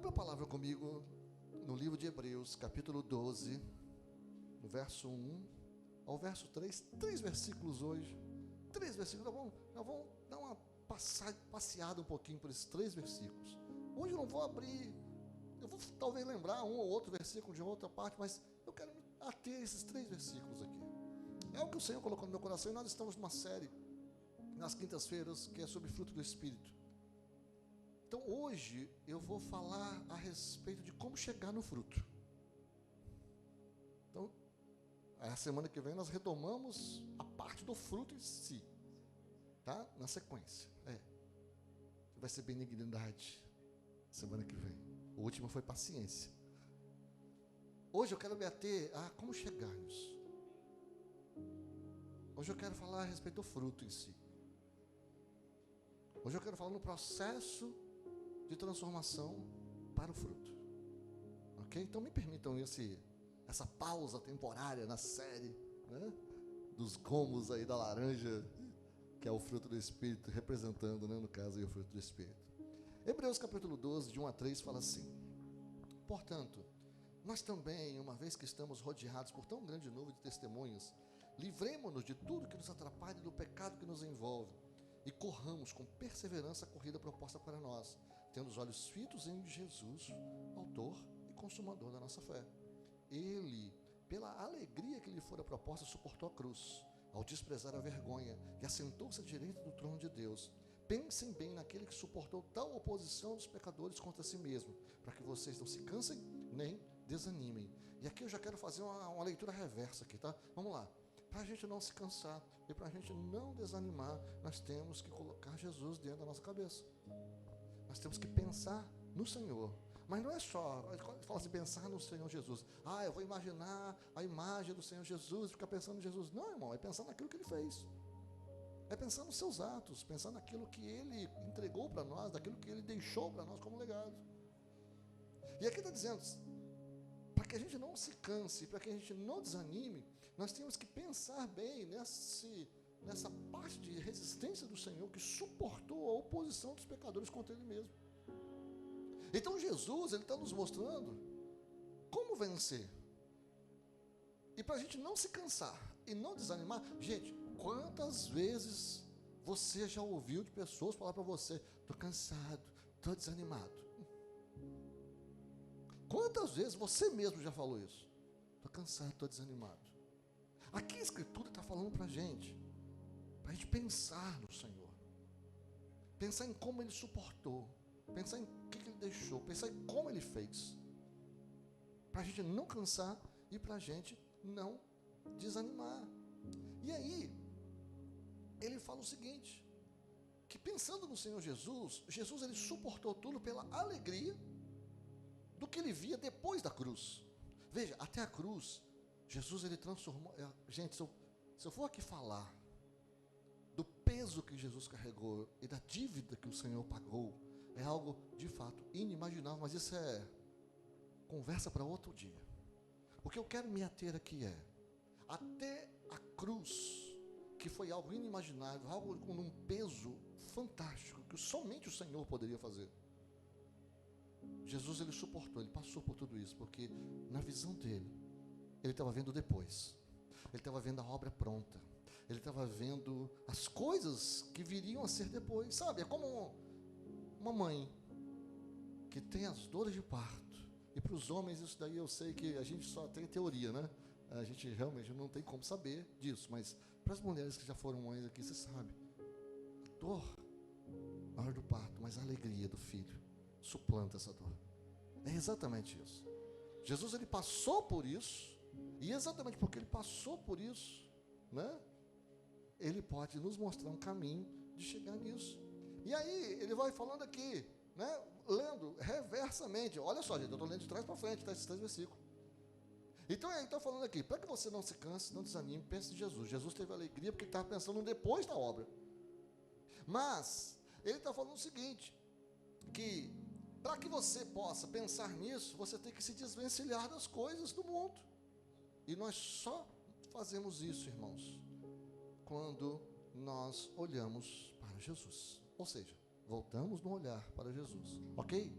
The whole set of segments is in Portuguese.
Abra a palavra comigo no livro de Hebreus, capítulo 12, no verso 1 ao verso 3, 3 versículos hoje. 3 versículos, nós vamos dar uma passeada um pouquinho por esses 3 versículos. Hoje eu não vou abrir, eu vou talvez lembrar um ou outro versículo de outra parte, mas eu quero me ater a esses 3 versículos aqui. É o que o Senhor colocou no meu coração, e nós estamos numa série, nas quintas-feiras, que é sobre fruto do Espírito. Então hoje eu vou falar a respeito de como chegar no fruto. Então, a semana que vem nós retomamos a parte do fruto em si, tá? Na sequência, vai ser benignidade semana que vem. O último foi paciência. Hoje eu quero me ater a como chegar nisso. Hoje eu quero falar a respeito do fruto em si. Hoje eu quero falar no processo de transformação para o fruto. Ok? Então me permitam essa pausa temporária na série, né, dos gomos aí da laranja, que é o fruto do Espírito, representando, né, no caso aí, o fruto do Espírito. Hebreus capítulo 12, de 1 a 3, fala assim: portanto, nós também, uma vez que estamos rodeados por tão grande número de testemunhas, livremo-nos de tudo que nos atrapalha e do pecado que nos envolve, e corramos com perseverança a corrida proposta para nós, tendo os olhos fitos em Jesus, autor e consumador da nossa fé. Ele, pela alegria que lhe fora proposta, suportou a cruz, ao desprezar a vergonha, e assentou-se à direita do trono de Deus. Pensem bem naquele que suportou tal oposição dos pecadores contra si mesmo, para que vocês não se cansem nem desanimem. E aqui eu já quero fazer uma leitura reversa aqui, tá? Vamos lá. Para a gente não se cansar e para a gente não desanimar, nós temos que colocar Jesus dentro da nossa cabeça. Nós temos que pensar no Senhor. Mas não é só, fala assim, pensar no Senhor Jesus. Eu vou imaginar a imagem do Senhor Jesus e ficar pensando em Jesus. Não, irmão, é pensar naquilo que Ele fez. É pensar nos seus atos, pensar naquilo que Ele entregou para nós, daquilo que Ele deixou para nós como legado. E aqui está dizendo, para que a gente não se canse, para que a gente não desanime, nós temos que pensar bem nessa parte de resistência do Senhor que suportou a oposição dos pecadores contra Ele mesmo. Então Jesus, Ele está nos mostrando como vencer. E para a gente não se cansar e não desanimar, gente, quantas vezes você já ouviu de pessoas falar para você: estou cansado, estou desanimado? Quantas vezes você mesmo já falou isso? Estou cansado, estou desanimado. Aqui a Escritura está falando para a gente pensar no Senhor, pensar em como Ele suportou, pensar em o que Ele deixou, pensar em como Ele fez, para a gente não cansar e para a gente não desanimar. E aí, ele fala o seguinte, que pensando no Senhor Jesus, Ele suportou tudo pela alegria do que Ele via depois da cruz. Veja, até a cruz, Jesus, Ele transformou. Gente, se eu for aqui falar do peso que Jesus carregou e da dívida que o Senhor pagou, é algo de fato inimaginável, mas isso é conversa para outro dia. O que eu quero me ater aqui é, até a cruz, que foi algo inimaginável, algo com um peso fantástico, que somente o Senhor poderia fazer, Jesus, Ele suportou, Ele passou por tudo isso, porque na visão dele, Ele estava vendo depois, Ele estava vendo a obra pronta, Ele estava vendo as coisas que viriam a ser depois, sabe? É como uma mãe que tem as dores de parto, e para os homens isso daí eu sei que a gente só tem teoria, né? A gente realmente não tem como saber disso, mas para as mulheres que já foram mães aqui, você sabe, dor na hora do parto, mas a alegria do filho suplanta essa dor. É exatamente isso. Jesus, Ele passou por isso, e exatamente porque Ele passou por isso, né, Ele pode nos mostrar um caminho de chegar nisso. E aí, Ele vai falando aqui, né, lendo reversamente. Olha só, gente, eu estou lendo de trás para frente, tá, esses 3 versículos. Então ele está falando aqui, para que você não se canse, não desanime, pense em Jesus. Jesus teve alegria porque ele estava pensando depois da obra. Mas ele está falando o seguinte, que para que você possa pensar nisso, você tem que se desvencilhar das coisas do mundo. E nós só fazemos isso, irmãos, quando nós olhamos para Jesus. Ou seja, voltamos no olhar para Jesus. Ok?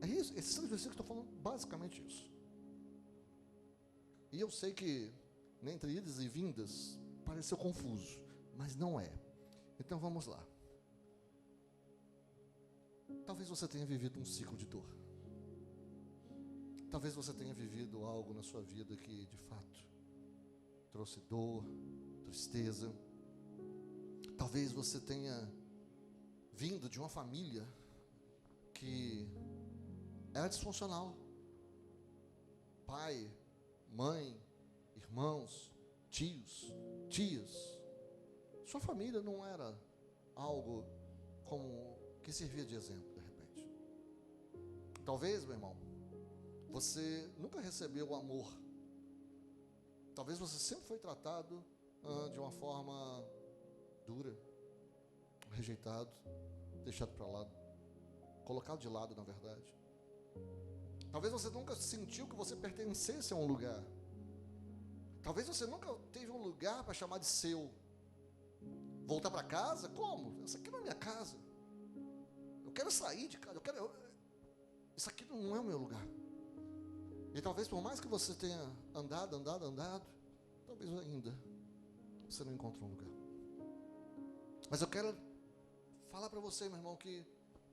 É Esses 3 versículos estão falando basicamente isso. E eu sei que, entre idas e vindas, pareceu confuso, mas não é. Então vamos lá. Talvez você tenha vivido um ciclo de dor. Talvez você tenha vivido algo na sua vida que, de fato, trouxe dor, tristeza. Talvez você tenha vindo de uma família que era disfuncional. Pai, mãe, irmãos, tios, tias. Sua família não era algo como que servia de exemplo, de repente. Talvez, meu irmão, você nunca recebeu o amor. Talvez você sempre foi tratado de uma forma dura, rejeitado, deixado para lado, colocado de lado, na verdade. Talvez você nunca sentiu que você pertencesse a um lugar. Talvez você nunca teve um lugar para chamar de seu. Voltar para casa? Como? Essa aqui não é minha casa. Eu quero sair de casa. Isso aqui não é o meu lugar. E talvez por mais que você tenha andado, talvez ainda você não encontrou um lugar. Mas eu quero falar para você, meu irmão, que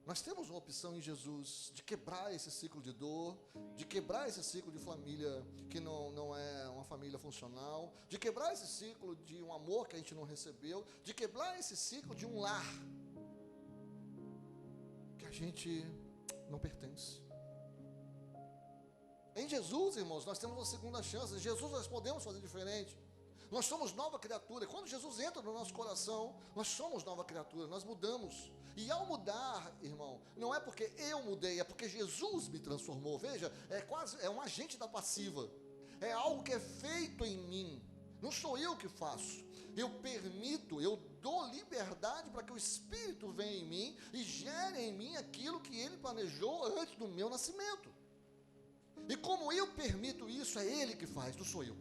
nós temos uma opção em Jesus de quebrar esse ciclo de dor, de quebrar esse ciclo de família que não é uma família funcional, de quebrar esse ciclo de um amor que a gente não recebeu, de quebrar esse ciclo de um lar que a gente não pertence. Em Jesus, irmãos, nós temos uma segunda chance. Em Jesus nós podemos fazer diferente. Nós somos nova criatura. Quando Jesus entra no nosso coração, nós somos nova criatura, nós mudamos. E ao mudar, irmão, não é porque eu mudei, é porque Jesus me transformou. Veja, é um agente da passiva. É algo que é feito em mim. Não sou eu que faço. Eu permito, eu dou liberdade para que o Espírito venha em mim e gere em mim aquilo que Ele planejou antes do meu nascimento. E como eu permito isso, é Ele que faz, não sou eu.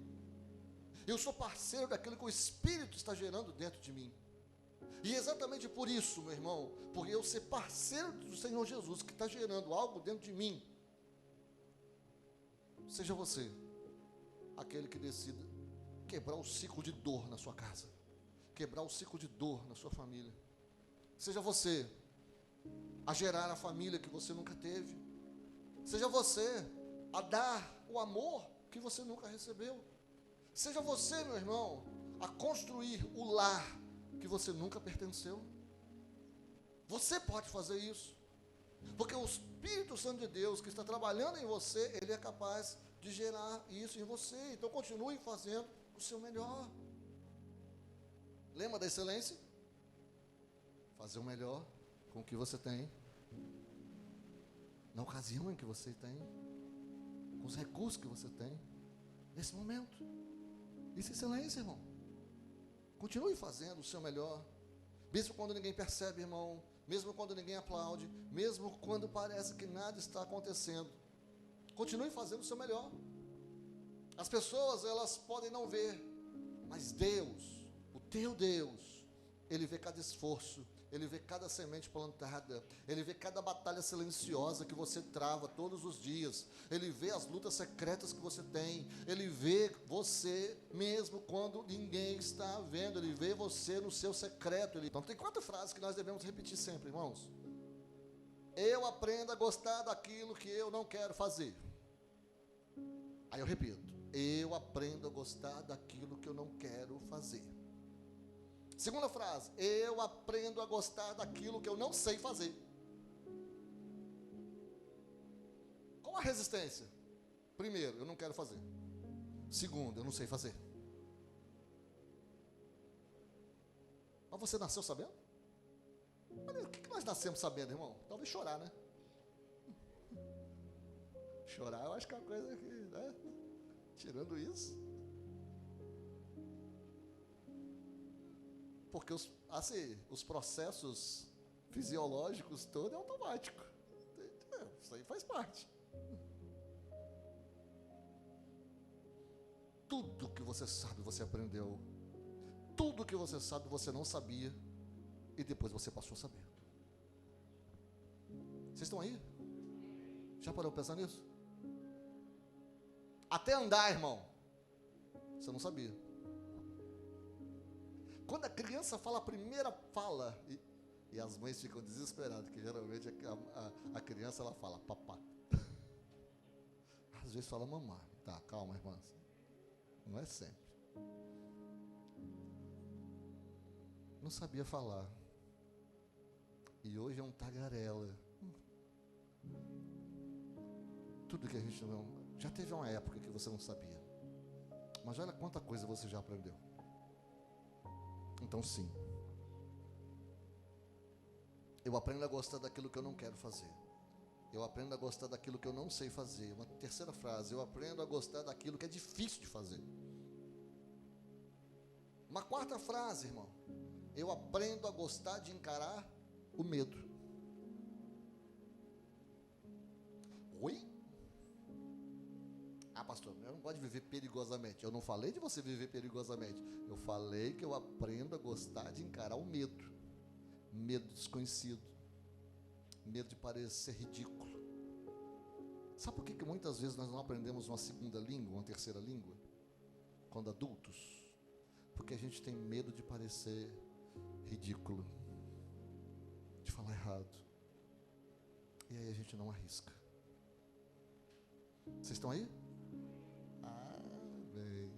Eu sou parceiro daquilo que o Espírito está gerando dentro de mim. E exatamente por isso, meu irmão, por eu ser parceiro do Senhor Jesus, que está gerando algo dentro de mim, seja você aquele que decida quebrar o ciclo de dor na sua casa, quebrar o ciclo de dor na sua família. Seja você a gerar a família que você nunca teve. Seja você a dar o amor que você nunca recebeu. Seja você, meu irmão, a construir o lar que você nunca pertenceu. Você pode fazer isso, porque o Espírito Santo de Deus que está trabalhando em você, Ele é capaz de gerar isso em você. Então continue fazendo o seu melhor. Lembra da excelência? Fazer o melhor com o que você tem, na ocasião em que você tem, com os recursos que você tem, nesse momento. Isso é excelência, irmão. Continue fazendo o seu melhor, mesmo quando ninguém percebe, irmão, mesmo quando ninguém aplaude, mesmo quando parece que nada está acontecendo. Continue fazendo o seu melhor. As pessoas, elas podem não ver, mas Deus, o teu Deus, Ele vê cada esforço, Ele vê cada semente plantada, Ele vê cada batalha silenciosa que você trava todos os dias, Ele vê as lutas secretas que você tem, Ele vê você mesmo quando ninguém está vendo, Ele vê você no seu secreto. Então tem 4 frases que nós devemos repetir sempre, irmãos. Eu aprendo a gostar daquilo que eu não quero fazer. Aí eu repito, eu aprendo a gostar daquilo que eu não quero fazer. Segunda frase, eu aprendo a gostar daquilo que eu não sei fazer. Qual a resistência? Primeiro, eu não quero fazer. Segundo, eu não sei fazer. Mas você nasceu sabendo? Mas o que nós nascemos sabendo, irmão? Talvez chorar, né? Chorar eu acho que é uma coisa que, né? Tirando isso. Porque os processos fisiológicos todos é automático. Isso aí faz parte. Tudo que você sabe, você aprendeu. Tudo que você sabe, você não sabia. E depois você passou a saber. Vocês estão aí? Já parou pra pensar nisso? Até andar, irmão, você não sabia. Quando a criança fala a primeira fala, e as mães ficam desesperadas, porque geralmente a criança ela fala papá. Às vezes fala mamá. Tá, calma, irmãs. Não é sempre. Não sabia falar. E hoje é um tagarela. Tudo que a gente não... Já teve uma época que você não sabia. Mas olha quanta coisa você já aprendeu. Então sim. Eu aprendo a gostar daquilo que eu não quero fazer. Eu aprendo a gostar daquilo que eu não sei fazer. Uma terceira frase, eu aprendo a gostar daquilo que é difícil de fazer. Uma quarta frase, irmão, eu aprendo a gostar de encarar o medo. Oi? Ah, pastor, eu não gosto de viver perigosamente. Eu não falei de você viver perigosamente. Eu falei que eu aprendo a gostar de encarar o medo. Medo desconhecido. Medo de parecer ridículo. Sabe por que muitas vezes nós não aprendemos uma segunda língua, uma terceira língua? Quando adultos? Porque a gente tem medo de parecer ridículo. De falar errado. E aí a gente não arrisca. Vocês estão aí? Ah, bem.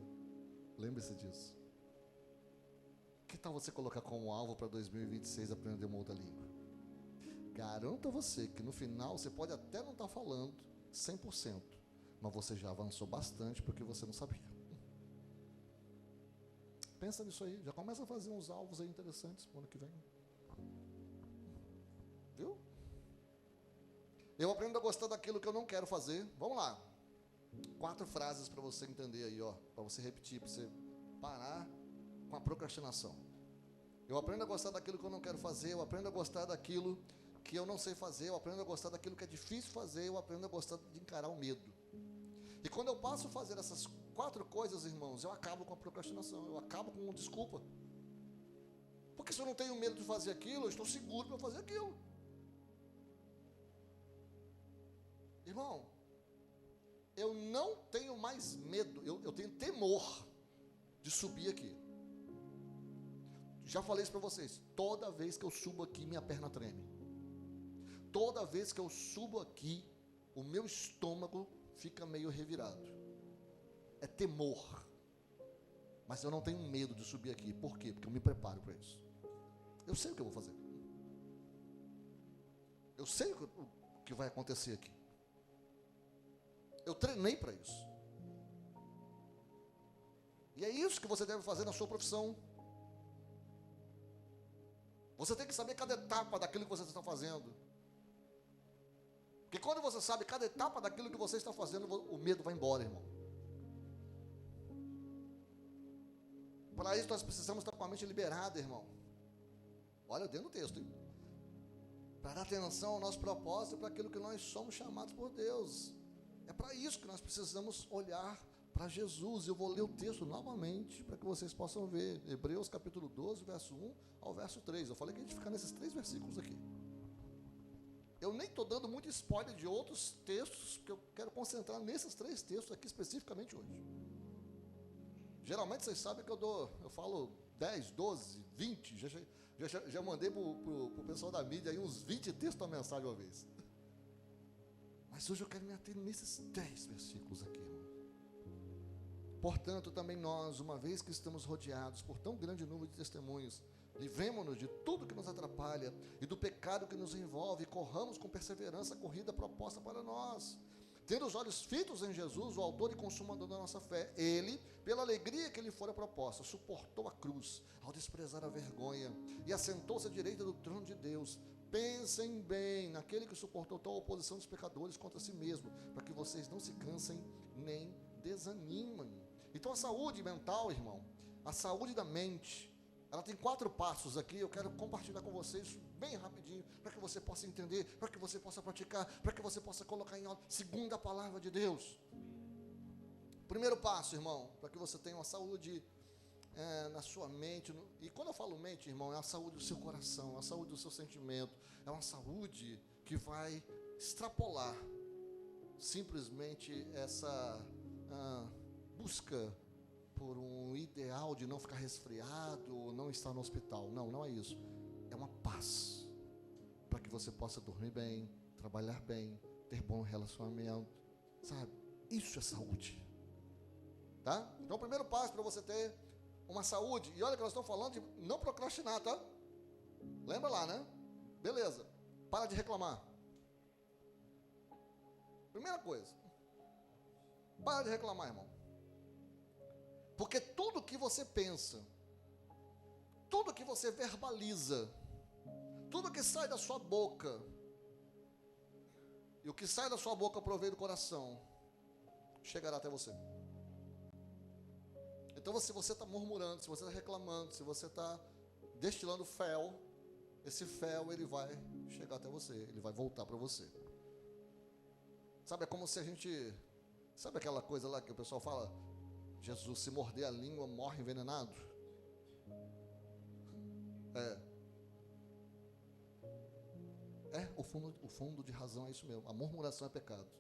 Lembre-se disso. Que tal você colocar como alvo para 2026 aprender uma outra língua? Garanto a você que no final você pode até não estar falando 100%, mas você já avançou bastante porque você não sabia. Pensa nisso aí, já começa a fazer uns alvos aí interessantes para o ano que vem. Viu? Eu aprendo a gostar daquilo que eu não quero fazer. Vamos lá. 4 frases para você entender aí, ó, para você repetir, para você parar com a procrastinação. Eu aprendo a gostar daquilo que eu não quero fazer, eu aprendo a gostar daquilo que eu não sei fazer, eu aprendo a gostar daquilo que é difícil fazer, eu aprendo a gostar de encarar o medo. E quando eu passo a fazer essas 4 coisas, irmãos, eu acabo com a procrastinação, eu acabo com desculpa. Porque se eu não tenho medo de fazer aquilo, eu estou seguro para fazer aquilo. Irmão, eu não tenho mais medo, eu tenho temor de subir aqui. Já falei isso para vocês, toda vez que eu subo aqui, minha perna treme. Toda vez que eu subo aqui, o meu estômago fica meio revirado. É temor. Mas eu não tenho medo de subir aqui. Por quê? Porque eu me preparo para isso. Eu sei o que eu vou fazer. Eu sei o que vai acontecer aqui. Eu treinei para isso. E é isso que você deve fazer na sua profissão. Você tem que saber cada etapa daquilo que você está fazendo. Porque quando você sabe cada etapa daquilo que você está fazendo, o medo vai embora, irmão. Para isso nós precisamos estar com a mente liberada, irmão. Olha dentro do texto, hein? Para dar atenção ao nosso propósito, para aquilo que nós somos chamados por Deus. É para isso que nós precisamos olhar para Jesus. Eu vou ler o texto novamente, para que vocês possam ver. Hebreus capítulo 12, verso 1 ao verso 3. Eu falei que a gente fica nesses 3 versículos aqui. Eu nem estou dando muito spoiler de outros textos, porque eu quero concentrar nesses 3 textos aqui especificamente hoje. Geralmente vocês sabem que eu falo 10, 12, 20, já mandei para o pessoal da mídia aí uns 20 textos a mensagem uma vez. Mas hoje eu quero me ater nesses 10 versículos aqui, irmão. Portanto, também nós, uma vez que estamos rodeados por tão grande número de testemunhos, livremo-nos de tudo que nos atrapalha e do pecado que nos envolve, e corramos com perseverança a corrida proposta para nós. Tendo os olhos fitos em Jesus, o autor e consumador da nossa fé, ele, pela alegria que lhe fora proposta, suportou a cruz, ao desprezar a vergonha, e assentou-se à direita do trono de Deus. Pensem bem naquele que suportou tal oposição dos pecadores contra si mesmo, para que vocês não se cansem nem desanimem. Então a saúde mental, irmão, a saúde da mente, ela tem 4 passos aqui. Eu quero compartilhar com vocês bem rapidinho, para que você possa entender, para que você possa praticar, para que você possa colocar em aula, segundo a palavra de Deus. Primeiro passo, irmão, para que você tenha uma saúde na sua mente, e quando eu falo mente, irmão, é a saúde do seu coração, é a saúde do seu sentimento, é uma saúde que vai extrapolar simplesmente essa busca por um ideal de não ficar resfriado, não estar no hospital. Não, não é isso. É uma paz para que você possa dormir bem, trabalhar bem, ter bom relacionamento, sabe? Isso é saúde, tá? Então, o primeiro passo para você ter uma saúde, e olha que nós estamos falando de não procrastinar, tá? Lembra lá, né? Beleza, para de reclamar. Primeira coisa, para de reclamar, irmão. Porque tudo que você pensa, tudo que você verbaliza, tudo que sai da sua boca, e o que sai da sua boca provém do coração, chegará até você. Então, se você está murmurando, se você está reclamando, se você está destilando fel, esse fel, ele vai chegar até você, ele vai voltar para você. Sabe, é como se a gente... Sabe aquela coisa lá que o pessoal fala, Jesus, se morder a língua, morre envenenado? O fundo de razão é isso mesmo. A murmuração é pecado.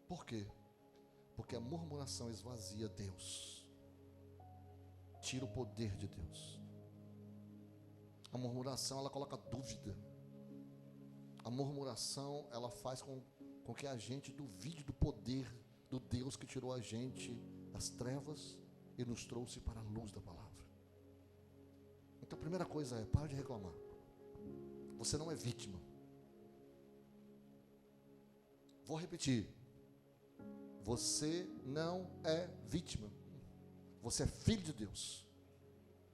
Por quê? Porque a murmuração esvazia Deus, tira o poder de Deus. A murmuração, ela coloca dúvida. A murmuração, ela faz com que a gente duvide do poder do Deus que tirou a gente das trevas e nos trouxe para a luz da palavra. Então, a primeira coisa é, para de reclamar. Você não é vítima. Vou repetir. Você não é vítima. Você é filho de Deus.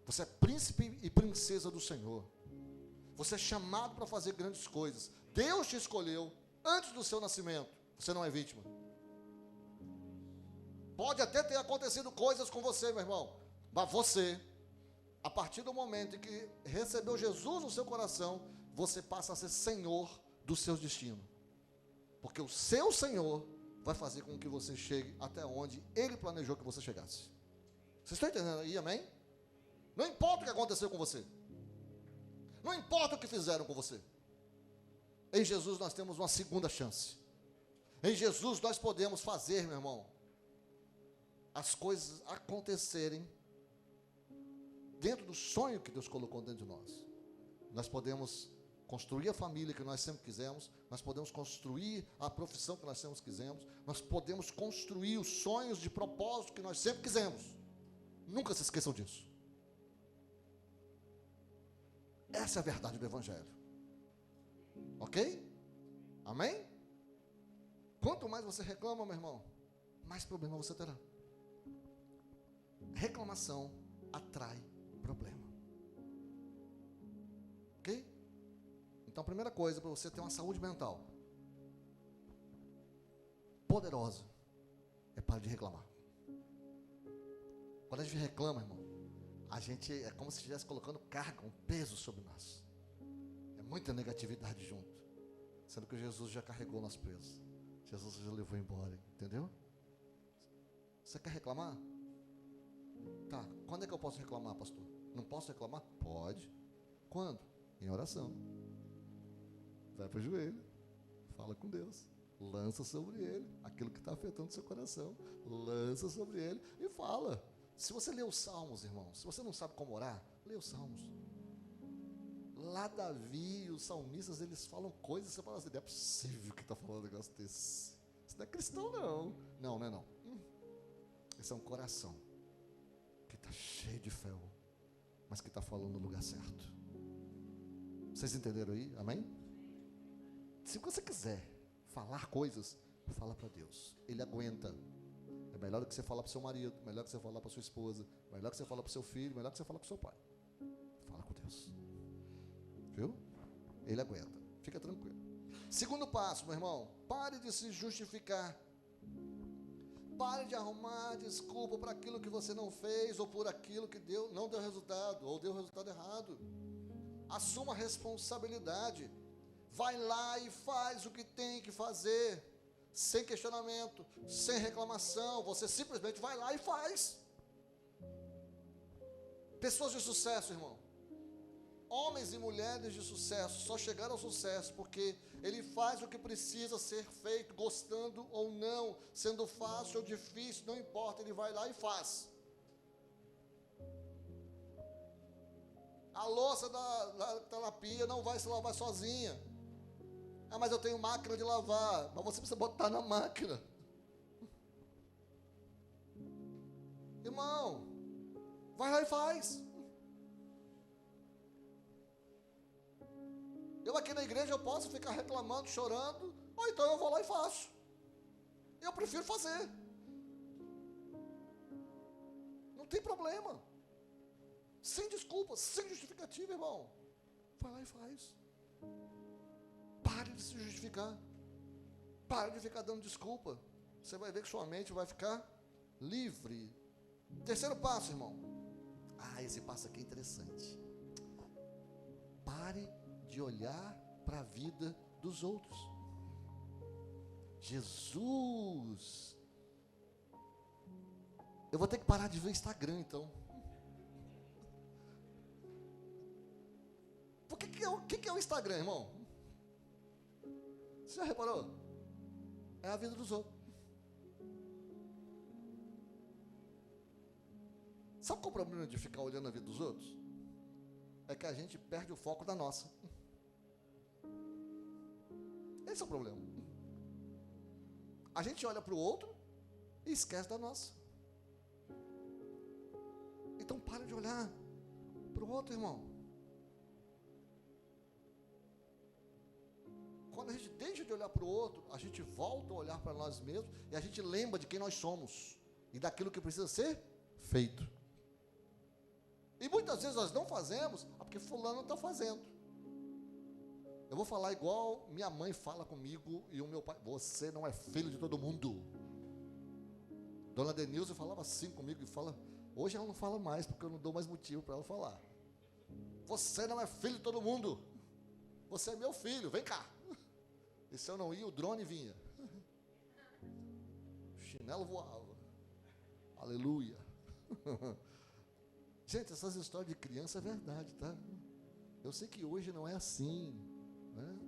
Você é príncipe e princesa do Senhor. Você é chamado para fazer grandes coisas. Deus te escolheu antes do seu nascimento. Você não é vítima. Pode até ter acontecido coisas com você, meu irmão, mas você, a partir do momento em que recebeu Jesus no seu coração, você passa a ser senhor dos seus destinos. Porque o seu Senhor vai fazer com que você chegue até onde Ele planejou que você chegasse. Vocês estão entendendo aí, amém? Não importa o que aconteceu com você. Não importa o que fizeram com você. Em Jesus nós temos uma segunda chance. Em Jesus nós podemos fazer, meu irmão, as coisas acontecerem dentro do sonho que Deus colocou dentro de nós. Nós podemos construir a família que nós sempre quisemos, nós podemos construir a profissão que nós sempre quisemos, nós podemos construir os sonhos de propósito que nós sempre quisemos. Nunca se esqueçam disso. Essa é a verdade do Evangelho. Ok? Amém? Quanto mais você reclama, meu irmão, mais problema você terá. Reclamação atrai problema. Ok? Então, a primeira coisa para você ter uma saúde mental poderosa é parar de reclamar. Quando a gente reclama, irmão, a gente é como se estivesse colocando carga, um peso sobre nós. É muita negatividade junto. Sendo que Jesus já carregou nosso peso. Jesus já levou embora, entendeu? Você quer reclamar? Tá, quando é que eu posso reclamar, pastor? Não posso reclamar? Pode. Quando? Em oração. Vai para o joelho, fala com Deus, lança sobre Ele aquilo que está afetando seu coração, lança sobre Ele e fala. Se você lê os Salmos, irmão, se você não sabe como orar, lê os Salmos. Lá Davi e os salmistas, eles falam coisas, você fala assim, não é possível que está falando um negócio desse. Isso não é cristão, não. Não, não é não. Esse é um coração que está cheio de fé, mas que está falando no lugar certo. Vocês entenderam aí? Amém? Se você quiser falar coisas, fala para Deus. Ele aguenta. É melhor do que você falar para o seu marido, melhor que você falar para sua esposa, melhor que você falar para o seu filho, melhor que você falar para o seu pai. Fala com Deus. Viu? Ele aguenta. Fica tranquilo. Segundo passo, meu irmão, pare de se justificar. Pare de arrumar desculpa para aquilo que você não fez ou por aquilo que não deu resultado ou deu resultado errado. Assuma a responsabilidade. Vai lá e faz o que tem que fazer, sem questionamento, sem reclamação. Você simplesmente vai lá e faz. Pessoas de sucesso, irmão, Homens e mulheres de sucesso só chegaram ao sucesso porque ele faz o que precisa ser feito, gostando ou não, sendo fácil ou difícil, não importa, ele vai lá e faz. A louça está na pia, não vai se lavar sozinha. Ah, mas eu tenho máquina de lavar. Mas você precisa botar na máquina. Irmão, vai lá e faz. Eu aqui na igreja eu posso ficar reclamando, chorando, ou então eu vou lá e faço. Eu prefiro fazer. Não tem problema. Sem desculpa, sem justificativa, irmão. Vai lá e faz. Pare de se justificar. Pare de ficar dando desculpa. Você vai ver que sua mente vai ficar livre. Terceiro passo, irmão. Esse passo aqui é interessante. Pare de olhar para a vida dos outros. Jesus. Eu vou ter que parar de ver Instagram, então. O que é o Instagram, irmão? Você já reparou? É a vida dos outros. Sabe qual é o problema de ficar olhando a vida dos outros? É que a gente perde o foco da nossa. Esse é o problema. A gente olha para o outro e esquece da nossa. Então para de olhar para o outro, irmão. Quando a gente deixa de olhar para o outro, a gente volta a olhar para nós mesmos e a gente lembra de quem nós somos e daquilo que precisa ser feito. E muitas vezes nós não fazemos porque fulano está fazendo. Eu vou falar igual minha mãe fala comigo e o meu pai: você não é filho de todo mundo. Dona Denilson falava assim comigo e fala, hoje ela não fala mais porque eu não dou mais motivo para ela falar. Você não é filho de todo mundo. Você é meu filho, vem cá. E se eu não ia, o drone vinha. O chinelo voava. Aleluia. Gente, essas histórias de criança é verdade, tá? Eu sei que hoje não é assim, né?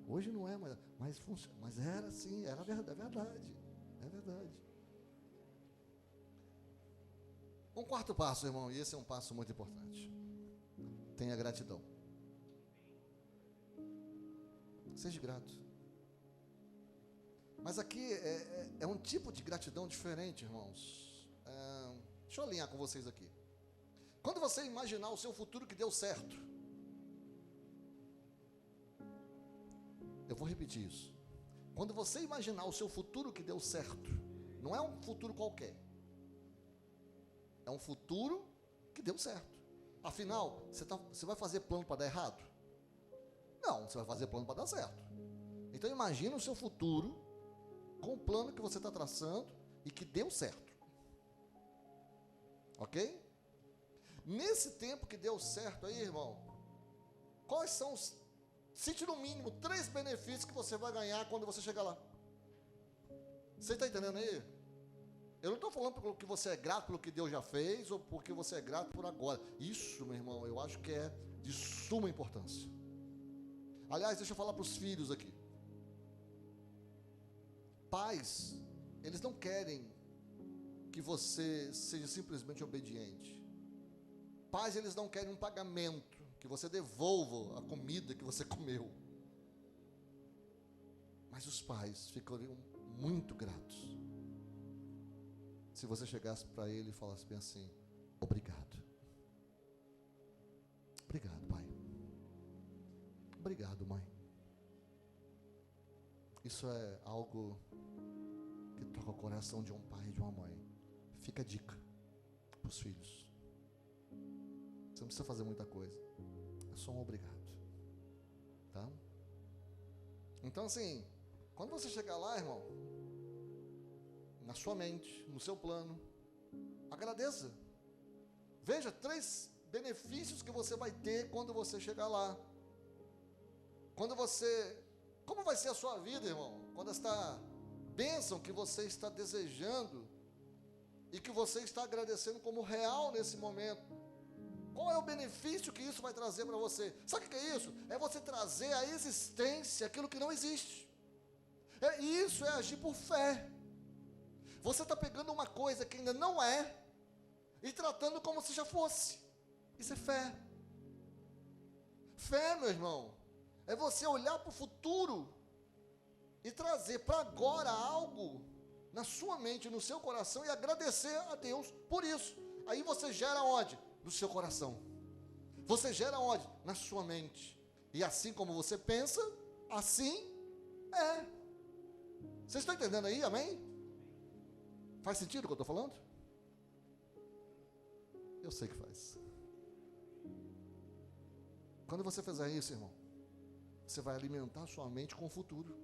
Hoje não é, mas funciona. Mas era assim, era verdade, é verdade. É verdade. Um quarto passo, irmão, e esse é um passo muito importante. Tenha gratidão. Seja grato. Mas aqui é um tipo de gratidão diferente, irmãos. Deixa eu alinhar com vocês aqui. Quando você imaginar o seu futuro que deu certo, eu vou repetir isso. Quando você imaginar o seu futuro que deu certo, não é um futuro qualquer, é um futuro que deu certo. Afinal, você vai fazer plano para dar errado? Não, você vai fazer plano para dar certo. Então imagina o seu futuro com o plano que você está traçando e que deu certo. Ok? Nesse tempo que deu certo aí, irmão, quais são os, cite no mínimo 3 benefícios que você vai ganhar quando você chegar lá? Você está entendendo aí? Eu não estou falando porque você é grato pelo que Deus já fez ou porque você é grato por agora. Isso, meu irmão, eu acho que é de suma importância. Aliás, deixa eu falar para os filhos aqui. Pais, eles não querem que você seja simplesmente obediente. Pais, eles não querem um pagamento, que você devolva a comida que você comeu. Mas os pais ficariam muito gratos se você chegasse para ele e falasse bem assim: obrigado. Obrigado, pai. Obrigado, mãe. Isso é algo que toca o coração de um pai e de uma mãe. Fica a dica para os filhos. Você não precisa fazer muita coisa. É só um obrigado. Tá? Então assim, quando você chegar lá, irmão, na sua mente, no seu plano, agradeça. Veja 3 benefícios que você vai ter quando você chegar lá. Como vai ser a sua vida, irmão? Quando esta bênção que você está desejando e que você está agradecendo como real nesse momento Qual é o benefício que isso vai trazer para você? Sabe o que é isso? É você trazer à existência aquilo que não existe. Isso é agir por fé. Você está pegando uma coisa que ainda não é e tratando como se já fosse. Isso é fé. Fé, meu irmão, é você olhar para o futuro e trazer para agora algo na sua mente, no seu coração, e agradecer a Deus por isso. Aí você gera onde? No seu coração. Você gera onde? Na sua mente. E assim como você pensa, assim é. Vocês estão entendendo aí? Amém? Faz sentido o que eu estou falando? Eu sei que faz. Quando você fizer isso, irmão, você vai alimentar a sua mente com o futuro.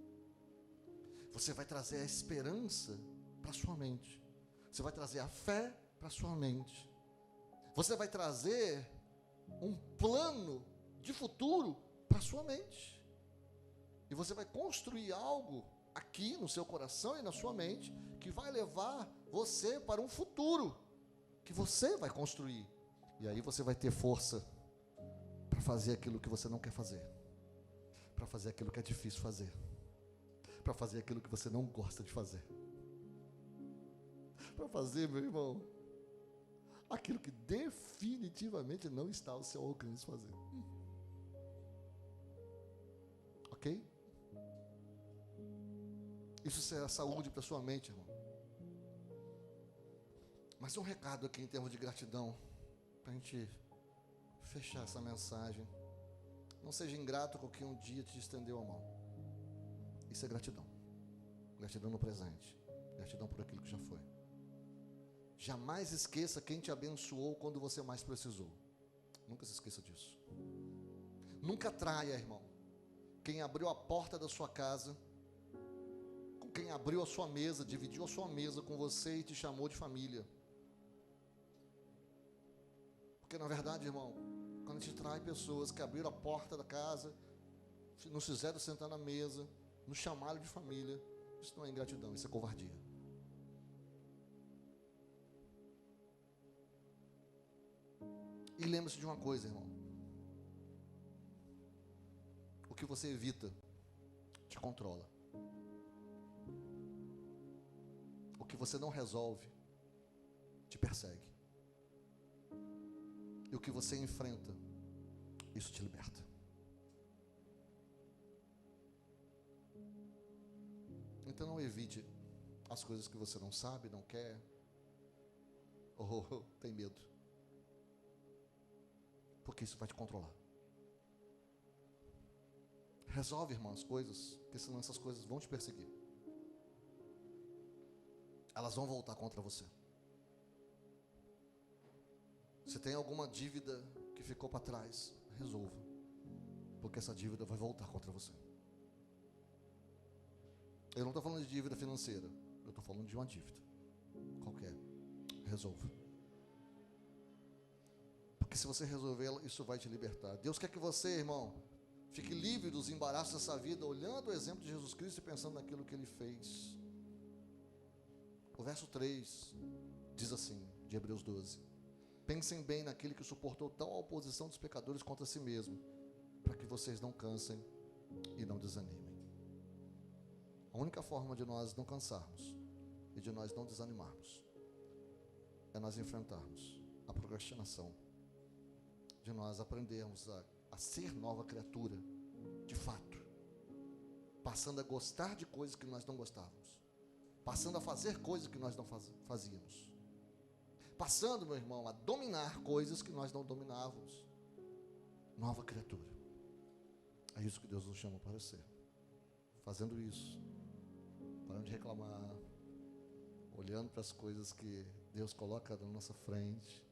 Você vai trazer a esperança para a sua mente. Você vai trazer a fé para a sua mente. Você vai trazer um plano de futuro para a sua mente. E você vai construir algo aqui no seu coração e na sua mente que vai levar você para um futuro que você vai construir. E aí você vai ter força para fazer aquilo que você não quer fazer, para fazer aquilo que é difícil fazer, para fazer aquilo que você não gosta de fazer, para fazer, meu irmão, aquilo que definitivamente não está ao seu alcance fazer. Ok? Isso será saúde para sua mente, irmão. Mas um recado aqui em termos de gratidão, para a gente fechar essa mensagem. Não seja ingrato com quem um dia te estendeu a mão. Isso é gratidão. Gratidão no presente. Gratidão por aquilo que já foi. Jamais esqueça quem te abençoou quando você mais precisou. Nunca se esqueça disso. Nunca traia, irmão, quem abriu a porta da sua casa, com quem abriu a sua mesa, dividiu a sua mesa com você e te chamou de família. Porque na verdade, irmão, quando a gente trai pessoas que abriram a porta da casa, nos fizeram sentar na mesa, nos chamaram de família, isso não é ingratidão, isso é covardia. E lembre-se de uma coisa, irmão. O que você evita te controla. O que você não resolve te persegue. E o que você enfrenta, isso te liberta. Então não evite as coisas que você não sabe, não quer, ou tem medo. Porque isso vai te controlar. Resolve, irmão, as coisas, porque senão essas coisas vão te perseguir. Elas vão voltar contra você. Se tem alguma dívida que ficou para trás, resolva. Porque essa dívida vai voltar contra você. Eu não estou falando de dívida financeira. Eu estou falando de uma dívida qualquer. Resolva. Porque se você resolvê-la, isso vai te libertar. Deus quer que você, irmão, fique livre dos embaraços dessa vida, olhando o exemplo de Jesus Cristo e pensando naquilo que Ele fez. O verso 3 diz assim, de Hebreus 12: pensem bem naquele que suportou tal oposição dos pecadores contra si mesmo, para que vocês não cansem e não desanimem. A única forma de nós não cansarmos e de nós não desanimarmos é nós enfrentarmos a procrastinação, de nós aprendermos a ser nova criatura, de fato, passando a gostar de coisas que nós não gostávamos, passando a fazer coisas que nós não fazíamos, passando, meu irmão, a dominar coisas que nós não dominávamos. Nova criatura. É isso que Deus nos chama para ser. Fazendo isso, parando de reclamar, olhando para as coisas que Deus coloca na nossa frente,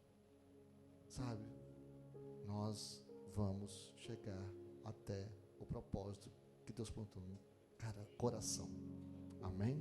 sabe? Nós vamos chegar até o propósito que Deus plantou no coração. Amém?